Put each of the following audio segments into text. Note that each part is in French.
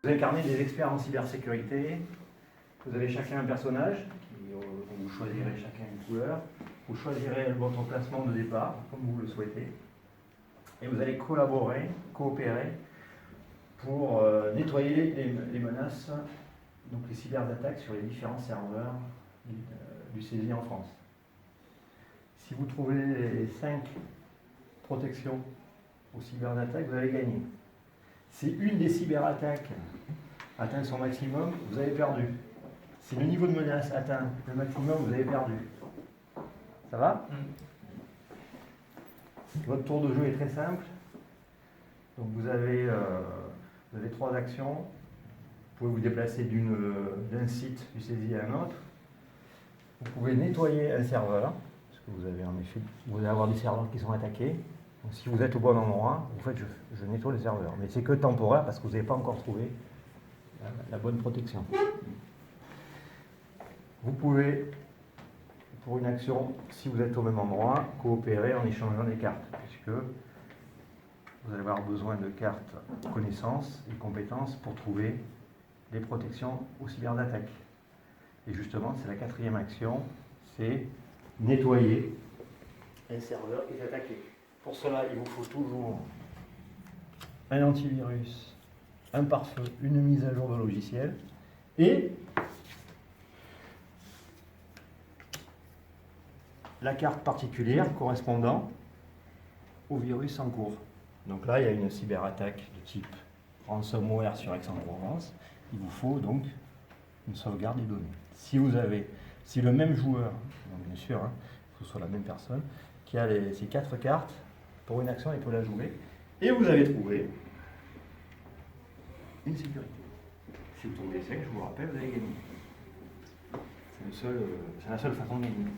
Vous incarnez des experts en cybersécurité. Vous avez chacun un personnage, vous choisirez chacun une couleur. Vous choisirez votre emplacement de départ, comme vous le souhaitez. Et vous allez collaborer, coopérer pour nettoyer les menaces, donc les cyberattaques sur les différents serveurs du CESI en France. Si vous trouvez les 5 protections aux cyberattaques, vous avez gagné. Si une des cyberattaques atteint son maximum, vous avez perdu. Si le niveau de menace atteint le maximum, vous avez perdu. Ça va? Votre tour de jeu est très simple. Donc vous avez 3 actions. Vous pouvez vous déplacer d'un site du CESI à un autre. Vous pouvez nettoyer un serveur, parce que vous allez avoir des serveurs qui sont attaqués. Donc, si vous êtes au bon endroit, vous faites je nettoie le serveur. Mais c'est que temporaire parce que vous n'avez pas encore trouvé la bonne protection. Vous pouvez, pour une action, si vous êtes au même endroit, coopérer en échangeant des cartes, puisque vous allez avoir besoin de cartes connaissances et compétences pour trouver des protections aux cyberattaques. Et justement, c'est la 4e action, c'est nettoyer un serveur qui est attaqué. Pour cela, il vous faut toujours un antivirus, un pare-feu, une mise à jour de logiciel et la carte particulière correspondant au virus en cours. Donc là, il y a une cyberattaque de type ransomware sur Aix-en-Provence. Il vous faut donc une sauvegarde des données. Si le même joueur, donc bien sûr, que ce soit la même personne, qui a ces 4 cartes, pour une action, il peut la jouer. Et vous avez trouvé une sécurité. Si vous tombez sec, je vous rappelle, vous avez gagné. C'est la seule façon de gagner.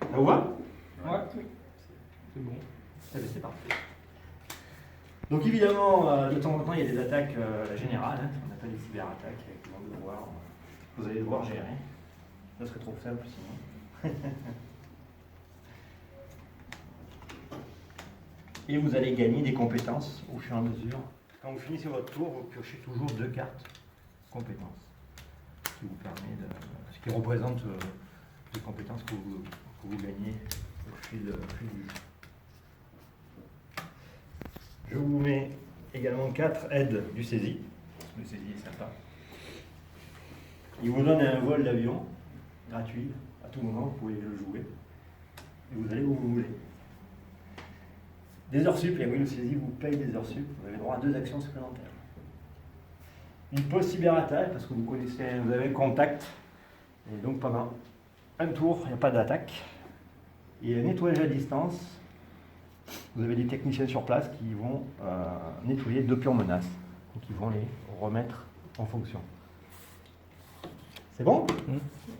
Ça vous va? Ouais. C'est bon. Eh bien, c'est parfait. Donc évidemment, de temps en temps, il y a des attaques générales, on appelle les cyberattaques, vous allez devoir gérer. Ça serait trop simple sinon. Et vous allez gagner des compétences au fur et à mesure. Quand vous finissez votre tour, vous piochez toujours 2 cartes compétences, ce qui représente les compétences que vous gagnez au fil du jeu. Je vous mets également 4 aides du CESI. Le CESI est sympa. Il vous donne un vol d'avion gratuit. À tout moment, vous pouvez le jouer. Et vous allez où vous voulez. Des heures sup, et oui, le CESI vous paye des heures sup. Vous avez droit à 2 actions supplémentaires. Une post-cyberattaque, parce que vous avez un contact. Et donc pendant un tour, il n'y a pas d'attaque. Et un nettoyage à distance. Vous avez des techniciens sur place qui vont nettoyer de pures menaces. Donc ils vont les remettre en fonction. C'est bon?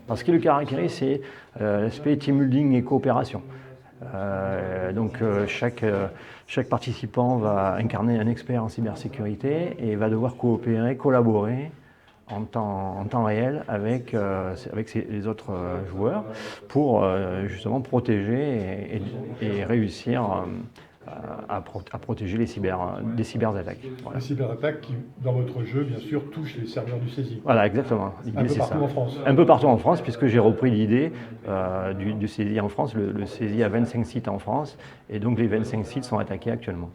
Alors, ce qui le caractérise, c'est l'aspect team building et coopération. Chaque participant va incarner un expert en cybersécurité et va devoir coopérer, collaborer en temps réel avec les autres joueurs pour justement protéger et réussir à protéger des cyberattaques. Voilà. Les cyberattaques qui, dans votre jeu, bien sûr, touchent les serveurs du CESI. Voilà, exactement. Un peu partout en France. Un peu partout en France, puisque j'ai repris l'idée du CESI en France. Le CESI a 25 sites en France, et donc les 25 sites sont attaqués actuellement.